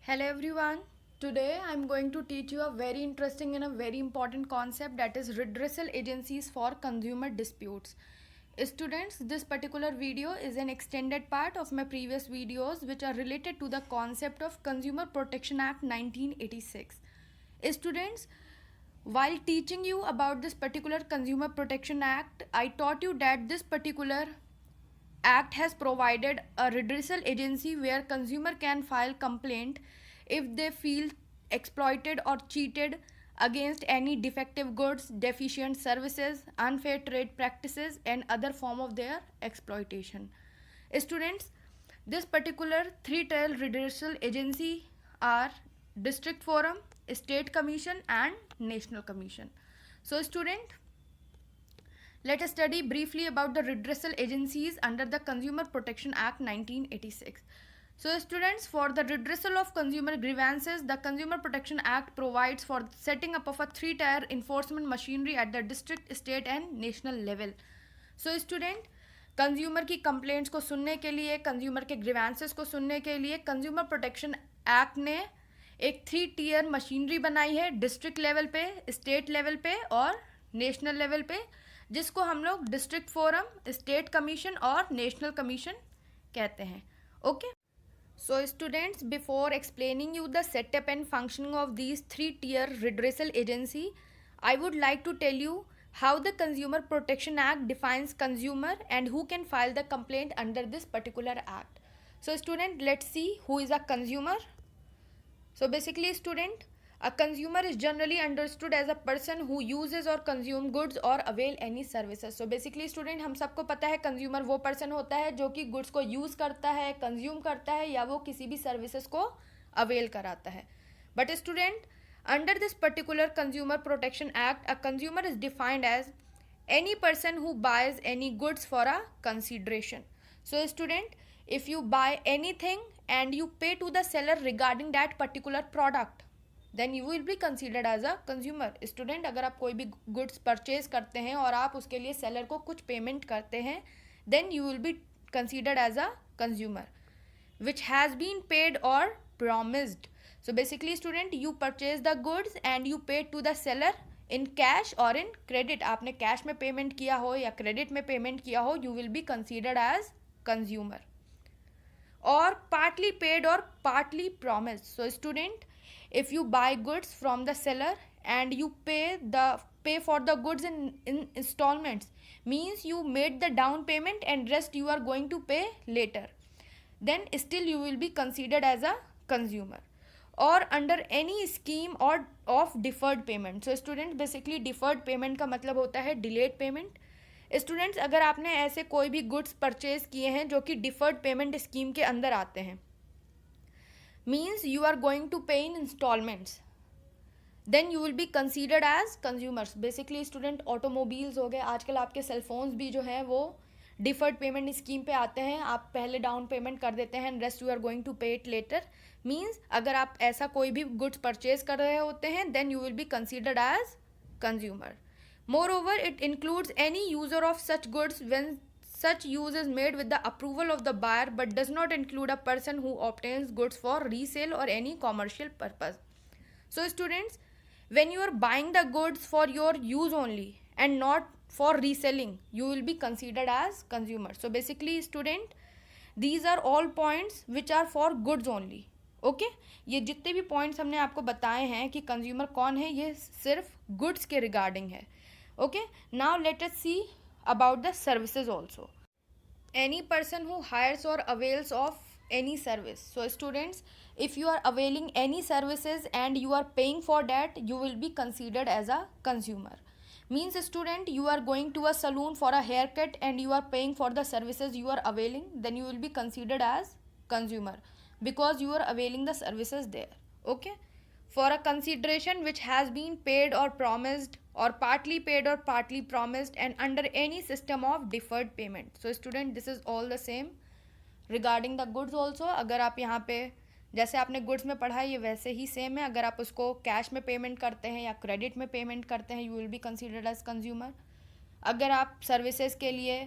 Hello everyone. Today I am going to teach you a very interesting and a very important concept, that is redressal agencies for consumer disputes. Students, this particular video is an extended part of my previous videos which are related to the concept of Consumer Protection Act 1986. Students, while teaching you about this particular Consumer Protection Act, I taught you that this particular act has provided a redressal agency where consumer can file complaint if they feel exploited or cheated against any defective goods, deficient services, unfair trade practices and other form of their exploitation. Students, this particular three-tier redressal agency are district forum, state commission and national commission. So student, let us study briefly about the redressal agencies under the Consumer Protection Act 1986. So students, for the redressal of consumer grievances, the Consumer Protection Act provides for setting up of a three-tier enforcement machinery at the district, state and national level. So student, consumer की complaints को सुनने के लिए, consumer के grievances को सुनने के लिए कंज्यूमर प्रोटेक्शन एक्ट ने एक 3 टियर मशीनरी बनाई है डिस्ट्रिक्ट लेवल पे, स्टेट लेवल पे और नेशनल लेवल पे, जिसको हम लोग डिस्ट्रिक्ट फोरम, स्टेट कमीशन और नेशनल कमीशन कहते हैं. Okay, so students, before explaining you the setup and functioning of these 3 tier redressal agency, I would like to tell you how the Consumer Protection Act defines consumer and who can file the complaint under this particular act. So student, let's see who is a consumer. So basically student, a consumer is generally understood as a person who uses or consume goods or avail any services. So basically student, हम सबको पता है consumer वो person होता है जो कि goods को use करता है, consume करता है या वो किसी भी services को avail कराता है. But student, under this particular Consumer Protection Act, a consumer is defined as any person who buys any goods for a consideration. So student, if you buy anything and you pay to the seller regarding that particular product, then you will be considered as a consumer. Student, अगर आप कोई भी goods purchase करते हैं और आप उसके लिए seller को कुछ payment करते हैं, then you will be considered as a consumer, which has been paid or promised. So basically student, you purchase the goods and you pay to the seller in cash or in credit. आपने cash में payment किया हो या credit में payment किया हो, you will be considered as consumer. Or partly paid or partly promised. So student, if you buy goods from the seller and you pay for the goods in installments, means you made the down payment and rest you are going to pay later, then still you will be considered as a consumer. Or under any scheme or of deferred payment. So student, basically deferred payment का मतलब होता है delayed payment. Students, अगर आपने ऐसे कोई भी goods purchase किए हैं जो कि डिफर्ड पेमेंट स्कीम के अंदर आते हैं, means you are going to pay in instalments, then you will be considered as consumers. Basically student, automobiles हो गए, आजकल आपके सेलफोन्स भी जो हैं वो डिफर्ड पेमेंट स्कीम पे आते हैं. आप पहले डाउन पेमेंट कर देते हैं, rest you are going to pay it later. Means अगर आप ऐसा कोई भी गुड्स परचेज कर रहे होते हैं, then you will be considered as consumer. Moreover, it includes any user of such goods when such use is made with the approval of the buyer, but does not include a person who obtains goods for resale or any commercial purpose. So students, when you are buying the goods for your use only and not for reselling, you will be considered as consumer. So basically student, these are all points which are for goods only. Okay, ये जितने भी points हमने आपको बताए हैं कि consumer कौन है, ये सिर्फ गुड्स के रिगार्डिंग है. Okay, now let us see about the services also. Any person who hires or avails of any service. So students, if you are availing any services and you are paying for that, you will be considered as a consumer. Means student, you are going to a salon for a haircut and you are paying for the services you are availing, then you will be considered as consumer because you are availing the services there. Okay, for a consideration which has been paid or promised or partly paid or partly promised and under any system of deferred payment. So student, this is all the same regarding the goods also. अगर आप यहाँ पे जैसे आपने goods में पढ़ा है, ये वैसे ही सेम है. अगर आप उसको कैश में पेमेंट करते हैं या क्रेडिट में पेमेंट करते हैं, you will be considered as consumer. अगर आप सर्विसेज के लिए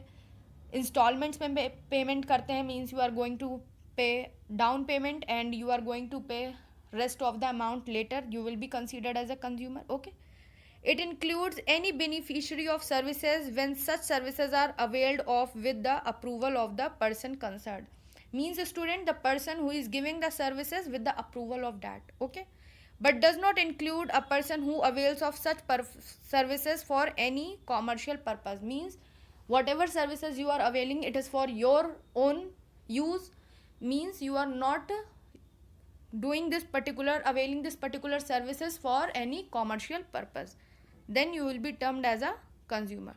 इंस्टॉलमेंट्स में पेमेंट करते हैं, means you are going to pay down payment and you are going to pay rest of the amount later, you will be considered as a consumer. Okay. It includes any beneficiary of services when such services are availed of with the approval of the person concerned. Means student, the person who is giving the services with the approval of that. Okay. But does not include a person who avails of such services for any commercial purpose. Means whatever services you are availing, it is for your own use. Means you are not doing this particular, availing this particular services for any commercial purpose, then you will be termed as a consumer.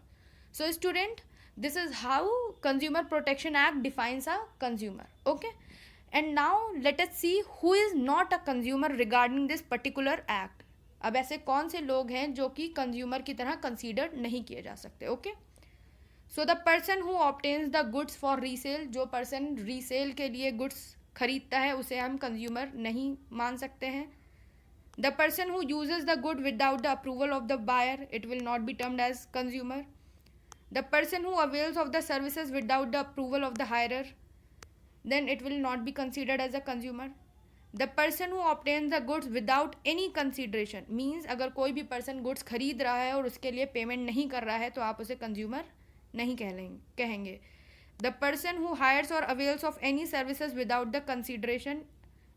So student, this is how Consumer Protection Act defines a consumer. Okay. And now let us see who is not a consumer regarding this particular act. अब ऐसे कौन से लोग हैं जो कि consumer की तरह कंसीडर नहीं किए जा सकते. Okay. So the person who obtains the goods for resale, जो पर्सन रीसेल के लिए गुड्स खरीदता है उसे हम कंज्यूमर नहीं मान सकते हैं. The person who uses the good without the approval of the buyer, it will not be termed as consumer. The person who avails of the services without the approval of the hirer, then it will not be considered as a consumer. The person who obtains the goods without any consideration, means अगर कोई भी person goods खरीद रहा है और उसके लिए payment नहीं कर रहा है तो आप उसे कंज्यूमर नहीं कहेंगे. The person who hires or avails of any services without the consideration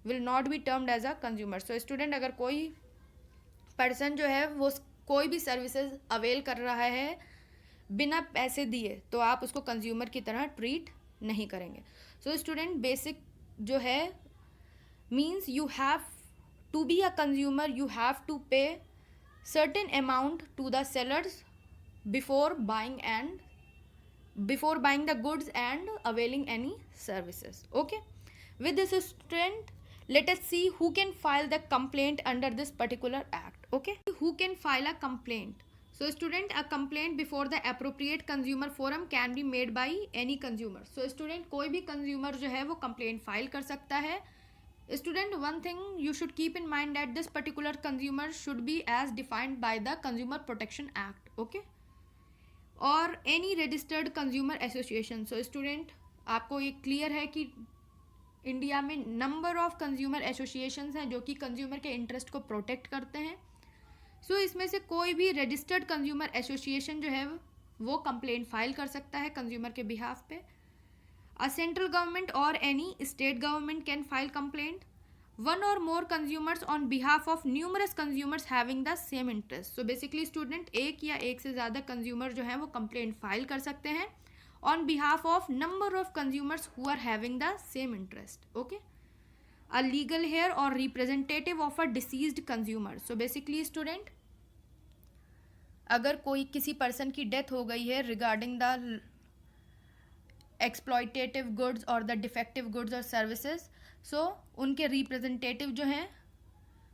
will not be termed as a consumer. So student, अगर कोई person जो है वो कोई भी सर्विसेज अवेल कर रहा है बिना पैसे दिए तो आप उसको कंज्यूमर की तरह ट्रीट नहीं करेंगे. सो स्टूडेंट, बेसिक जो है means you have to be a consumer, you have to pay certain amount to the sellers before buying the goods and availing any services. Okay. With this student, let us see who can file the complaint under this particular act. Okay. Who can file a complaint? So student, a complaint before the appropriate consumer forum can be made by any consumer. So student, कोई भी consumer जो है वो complaint file कर सकता है. Student, one thing you should keep in mind that this particular consumer should be as defined by the Consumer Protection Act. Okay. or any registered consumer association. So student, आपको ये clear है कि India में number of consumer associations हैं जो कि consumer के interest को प्रोटेक्ट करते हैं. सो इसमें से कोई भी रजिस्टर्ड कंज्यूमर एसोसिएशन जो है वो कंप्लेंट फाइल कर सकता है कंज्यूमर के बिहाफ पे. A central government or any state government can file complaint. One or more consumers on behalf of numerous consumers having the same interest. So basically student, एक या एक से ज़्यादा कंज्यूमर जो है वो कंप्लेंट फाइल कर सकते हैं on behalf of number of consumers who are having the same interest. Okay. A legal heir or representative of a deceased consumer. So basically student, अगर कोई किसी पर्सन की डेथ हो गई है रिगार्डिंग द एक्सप्लॉयटेटिव गुड्स और the defective goods और services, सो उनके रिप्रेजेंटेटिव जो हैं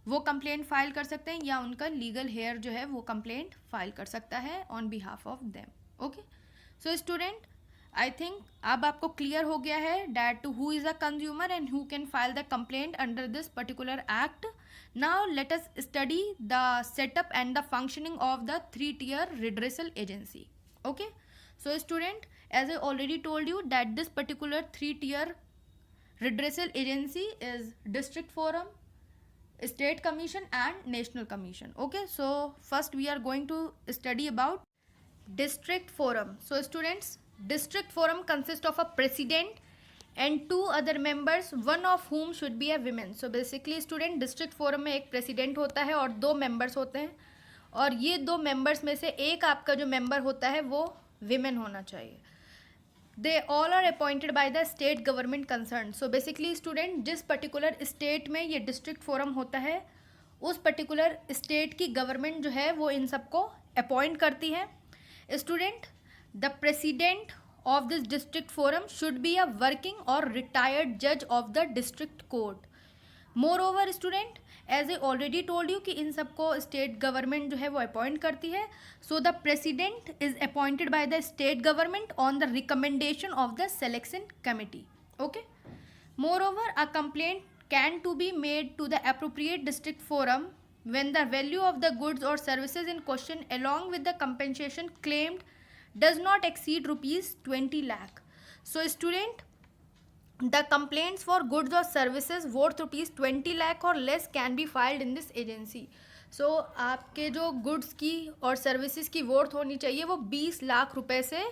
वो कंप्लेंट फाइल कर सकते हैं या उनका लीगल हेयर जो है वो कंप्लेंट फाइल कर सकता है on behalf of them. Okay. So student, I think अब आपको क्लियर हो गया है that who is a consumer and who can file the complaint under this particular act. Now let us study the setup and the functioning of the 3-tier redressal agency. Okay. So student, as I already told you that this particular 3-tier redressal agency is district forum, state commission and national commission. Okay. So first we are going to study about district forum. So students, district forum consists of a president and 2 other members, one of whom should be a woman. So basically student, district forum में एक president होता है और 2 members होते हैं और ये 2 members में से एक आपका जो member होता है वो women होना चाहिए. They all are appointed by the state government concerned. So basically student, जिस particular state में ये district forum होता है उस particular state की government जो है वो इन सबको appoint करती है. Student, the president of this district forum should be a working or retired judge of the district court. Moreover student, as I already told you कि इन सबको state government जो है वो appoint करती है. So the president is appointed by the state government on the recommendation of the selection committee. Okay. Moreover, a complaint can to be made to the appropriate district forum when the value of the goods or services in question along with the compensation claimed does not exceed rupees 20 lakh. So student, The complaints for goods or services worth rupees 20 lakh or less can be filed in this agency. So आपके जो goods की और services की worth होनी चाहिए वो 20 लाख रुपए से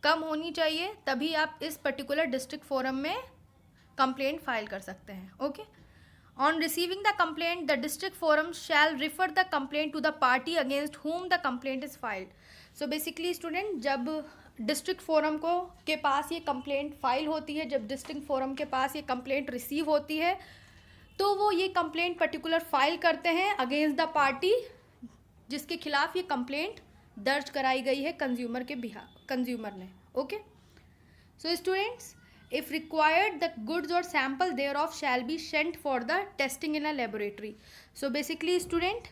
कम होनी चाहिए, तभी आप इस पर्टिकुलर डिस्ट्रिक्ट फोरम में कंप्लेंट फाइल कर सकते हैं. Okay. On receiving the complaint, the district forum shall refer the complaint to the party against whom the complaint is filed. So basically student, जब डिस्ट्रिक्ट फोरम को के पास ये complaint file होती है, जब डिस्ट्रिक्ट फोरम के पास ये कंप्लेंट रिसीव होती है, तो वो ये कंप्लेंट पर्टिकुलर फाइल करते हैं अगेंस्ट द पार्टी जिसके खिलाफ ये कंप्लेंट दर्ज कराई गई है कंज्यूमर ने. Okay. So students, if required the goods or sample thereof shall be sent for the testing in a laboratory. So basically student,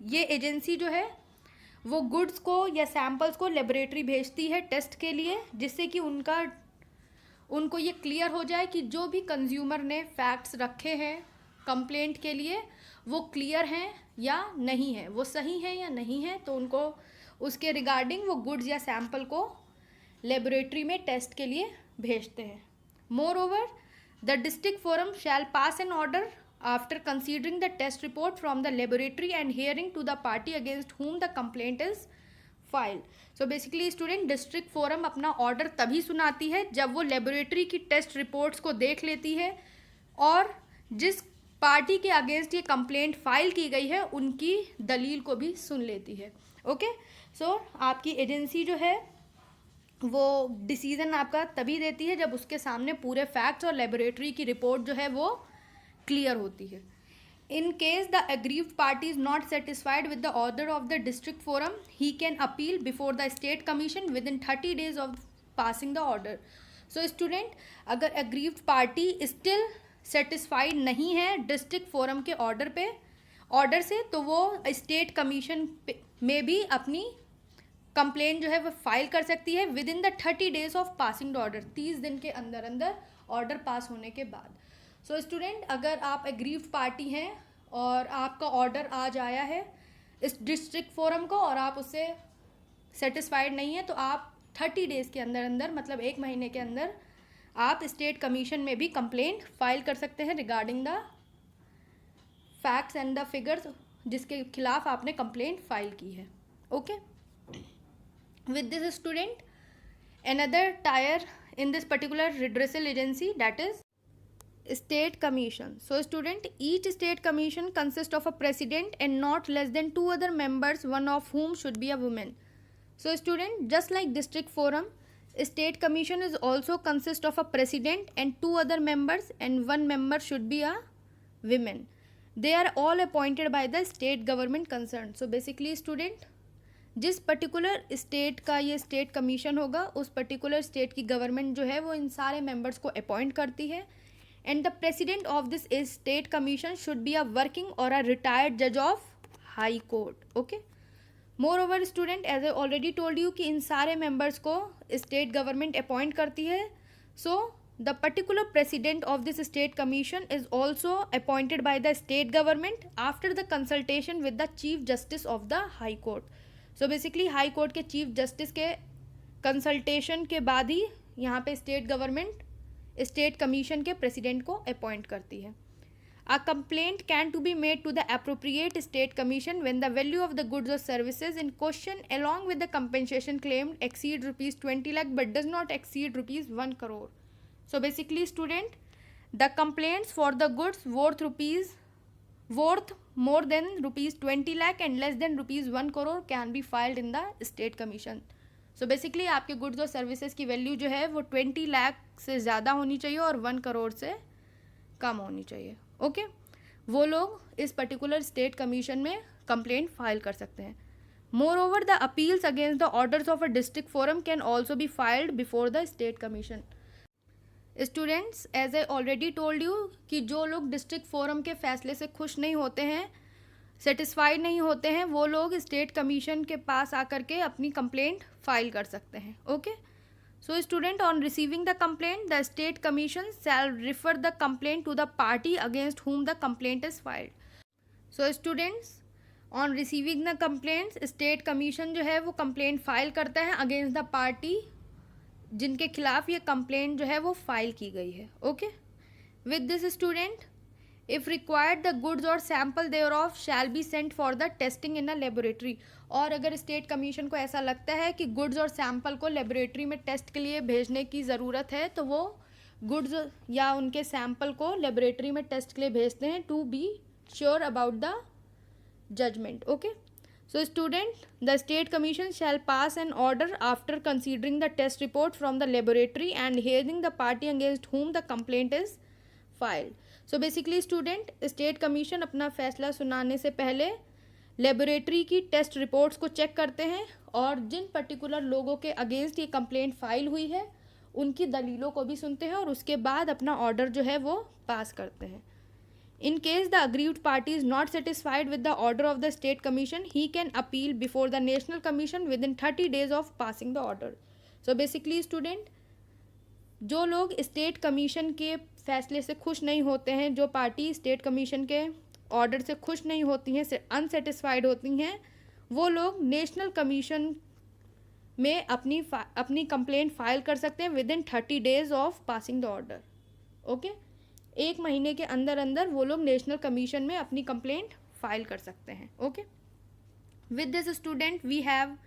ये एजेंसी जो है वो गुड्स को या सैम्पल्स को लेबोरेटरी भेजती है टेस्ट के लिए, जिससे कि उनको ये क्लियर हो जाए कि जो भी कंज्यूमर ने फैक्ट्स रखे हैं कंप्लेंट के लिए वो क्लियर हैं या नहीं है, वो सही है या नहीं है, तो उनको उसके रिगार्डिंग वो गुड्स या सैम्पल को लेबोरेटरी में टेस्ट के लिए भेजते हैं. Moreover, the district forum shall pass an order after considering the test report from the laboratory and hearing to the party against whom the complaint is filed. So basically student, district forum अपना order तभी सुनाती है जब वो laboratory की test reports को देख लेती है और जिस पार्टी के अगेंस्ट ये कंप्लेंट फाइल की गई है उनकी दलील को भी सुन लेती है. ओके. सो आपकी एजेंसी जो है वो डिसीजन आपका तभी देती है जब उसके सामने पूरे फैक्ट्स और लेबोरेटरी की रिपोर्ट जो है वो क्लियर होती है. In case the aggrieved party is not satisfied with the order of the district forum, he can appeal before the state commission with in 30 days of passing the order. So student, अगर aggrieved party still satisfied नहीं है district forum के order से, तो वो state commission में भी अपनी कंप्लेंट जो है वो फाइल कर सकती है with in the 30 days of passing the order, 30 दिन के अंदर अंदर ऑर्डर पास होने के बाद. सो स्टूडेंट, अगर आप एग्रीव्ड पार्टी हैं और आपका ऑर्डर आज आया है इस डिस्ट्रिक्ट फोरम को और आप उससे सेटिस्फाइड नहीं है, तो आप 30 days के अंदर अंदर, मतलब 1 महीने के अंदर, आप स्टेट कमीशन में भी कंप्लेंट फाइल कर सकते हैं regarding the facts and the figures जिसके खिलाफ आपने कंप्लेंट फाइल की है. Okay. With this student, another tier in this particular redressal agency, that is state commission. So student, each state commission consists of a president and not less than 2 other members, one of whom should be a woman. So student, just like district forum, state commission is also consist of a president and 2 other members and 1 member should be a woman. They are all appointed by the state government concerned. So basically student, जिस particular state का ये state commission होगा उस particular state की government जो है वो इन सारे मेंबर्स को अपॉइंट करती है. And the president of this state commission should be a working or a retired जज of high court. Okay. Moreover student, as I already told you कि इन सारे मेंबर्स को स्टेट गवर्नमेंट अपॉइंट करती है. So the particular president of this state commission is also appointed by the state government after the consultation with the chief justice of the high court. So basically high court के chief justice के consultation के बाद ही यहाँ पे state government state commission के president को appoint करती है. A complaint can to be made to the appropriate state commission when the value of the goods और services in question along with the compensation claimed exceed rupees 20 lakh but does not exceed rupees 1 crore. So basically student, the complaints for the goods worth more than rupees 20 lakh and less than rupees 1 crore can be filed in the state commission. So basically आपके goods और services की value जो है वो 20 लाख से ज़्यादा होनी चाहिए और 1 करोड़ से कम होनी चाहिए. ओके. वो लोग इस पर्टिकुलर स्टेट कमीशन में कंप्लेंट फाइल कर सकते हैं. Moreover the appeals against the orders of a district forum can also be filed before the state commission. Students, as I already told you कि जो लोग डिस्ट्रिक्ट फोरम के फैसले से खुश नहीं होते हैं, सेटिस्फाइड नहीं होते हैं, वो लोग स्टेट कमीशन के पास आकर के अपनी कंप्लेंट फाइल कर सकते हैं. Okay. So student, on receiving the complaint the state commission shall refer the complaint to the party against whom the complaint is filed. So students, on receiving the complaints state commission जो है वो complaint file करता है against the party जिनके खिलाफ ये complaint जो है वो फाइल की गई है. Okay, with this student, if required the goods और sample thereof shall be sent for the testing in a laboratory. और अगर स्टेट कमीशन को ऐसा लगता है कि गुड्स और सैम्पल को लेबोरेटरी में टेस्ट के लिए भेजने की ज़रूरत है, तो वो गुड्स या उनके सैम्पल को लेबोरेटरी में टेस्ट के लिए भेजते हैं to be sure about the judgement. Okay, so student, the state commission shall pass an order after considering the test report from the laboratory and hearing the party against whom the complaint is filed. So basically student, state commission अपना फैसला सुनाने से पहले laboratory की test reports को check करते हैं और जिन पर्टिकुलर लोगों के अगेंस्ट ये कंप्लेंट फाइल हुई है उनकी दलीलों को भी सुनते हैं और उसके बाद अपना ऑर्डर जो है वो पास करते हैं. In case the aggrieved party is not satisfied with the order of the state commission, he can appeal before the national commission within 30 days of passing the order. So basically student, जो लोग state commission के फैसले से खुश नहीं होते हैं, जो पार्टी स्टेट कमीशन के ऑर्डर से खुश नहीं होती हैं, अनसेटिस्फाइड होती हैं, वो लोग नेशनल कमीशन में अपनी कंप्लेंट फाइल कर सकते हैं with in 30 days of passing the order. Okay, 1 महीने के अंदर अंदर वो लोग नेशनल कमीशन में अपनी कंप्लेंट फाइल कर सकते हैं. Okay, with this student we have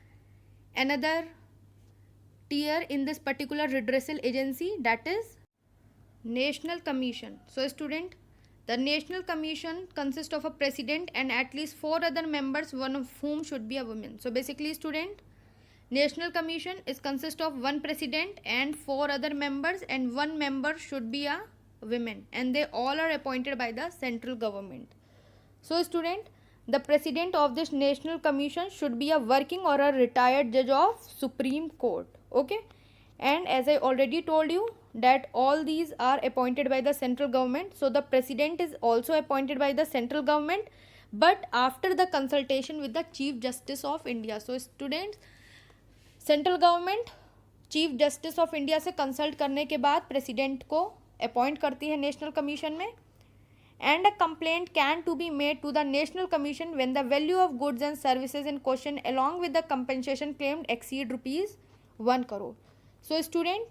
another tier in this particular redressal agency, that is national commission. So student, the national commission consists of a president and at least 4 other members, one of whom should be a woman. So basically student, national commission is consist of 1 president and 4 other members, and 1 member should be a women, and they all are appointed by the central government. So student, the president of this national commission should be a working or a retired judge of Supreme Court. Okay, and as I already told you that all these are appointed by the central government. So the president is also appointed by the central government, but after the consultation with the Chief Justice of India. So students, central government chief justice of India से consult करने के बाद president को appoint करती है national commission में. And a complaint can to be made to the national commission when the value of goods and services in question along with the compensation claimed exceed ₹1 crore. So student,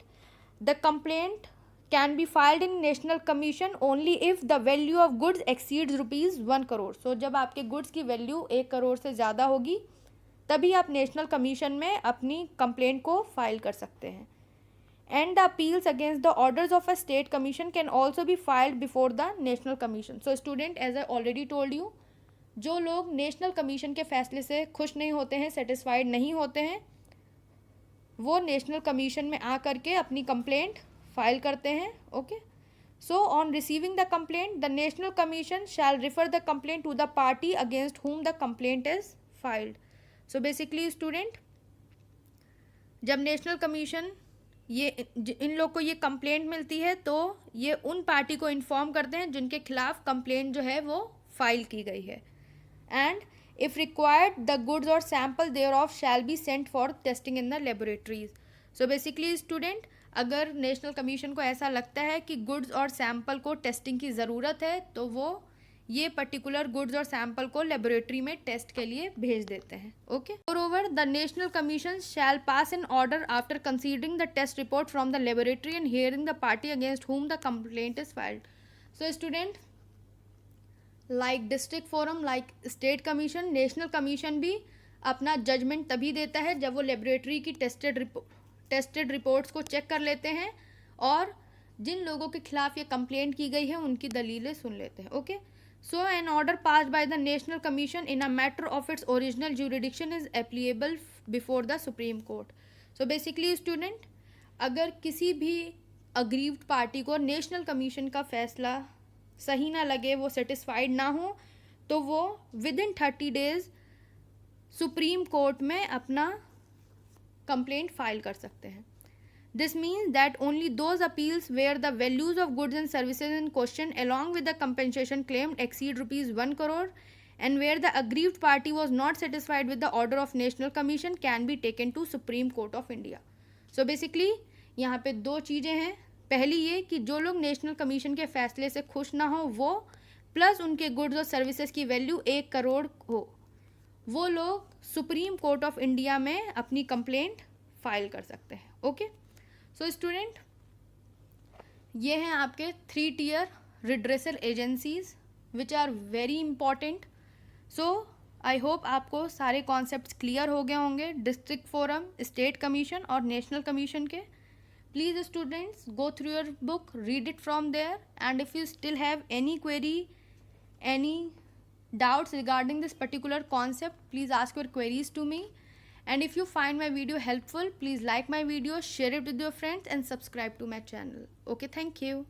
the complaint can be filed in national commission only if the value of goods exceeds ₹1 crore. सो जब आपके goods की value 1 crore से ज़्यादा होगी तभी आप national commission में अपनी कंप्लेंट को फाइल कर सकते हैं. And the appeals against the orders of a state commission can also be filed before the national commission. So student, as I already told you, जो लोग नेशनल कमीशन के फैसले से खुश नहीं होते हैं, सेटिस्फाइड नहीं होते हैं, वो नेशनल कमीशन में आ करके अपनी कंप्लेंट फाइल करते हैं. Okay, so on receiving the complaint, the national commission shall refer the complaint to the party against whom the complaint is filed. So basically student, जब नेशनल कमीशन इन लोग को ये कंप्लेंट मिलती है तो ये उन पार्टी को इन्फॉर्म करते हैं जिनके खिलाफ कंप्लेंट जो है वो फाइल की गई है. And if required the goods और sample thereof shall be sent for testing in the laboratories. So basically student, अगर नेशनल कमीशन को ऐसा लगता है कि गुड्स और सैम्पल को टेस्टिंग की ज़रूरत है तो वो ये पर्टिकुलर गुड्स और सैम्पल को लेबोरेटरी में टेस्ट के लिए भेज देते हैं. Okay, moreover the national commission shall pass an order after considering the test report from the laboratory and hearing the party against whom the complaint is filed. So student, like district forum, like state commission, national commission भी अपना judgement तभी देता है जब वो laboratory की tested reports को check कर लेते हैं और जिन लोगों के खिलाफ ये कंप्लेंट की गई है उनकी दलीलें सुन लेते हैं. Okay, so an order passed by the national commission in a matter of its original jurisdiction is applicable before the supreme court. so basically student, अगर किसी भी अग्रीव्ड पार्टी को नेशनल कमीशन का फैसला सही ना लगे, वो सेटिस्फाइड ना हो, तो वो with in 30 days supreme court में अपना कंप्लेंट फाइल कर सकते हैं. This means that only those appeals where the values of goods and services in question along with the compensation claimed exceed ₹1 crore and where the aggrieved party was not satisfied with the order of national commission can be taken to Supreme Court of India. So basically यहाँ पे 2 चीज़ें हैं. पहली ये कि जो लोग national commission के फैसले से खुश ना हो वो, प्लस उनके गुड्स और सर्विसेज की वैल्यू 1 करोड़ हो, वो लोग सुप्रीम कोर्ट ऑफ इंडिया में अपनी कंप्लेंट फाइल कर सकते हैं. ओके, सो स्टूडेंट, ये हैं आपके 3 tier redressal agencies which are very important. So I hope आपको सारे कॉन्सेप्ट्स क्लियर हो गए होंगे डिस्ट्रिक्ट फोरम, स्टेट कमीशन और नेशनल कमीशन के. Please students, go through your book, read it from there, and if you still have any query, any doubts regarding this particular concept, please ask your queries to me. And if you find my video helpful, please like my video, share it with your friends and subscribe to my channel. Okay, thank you.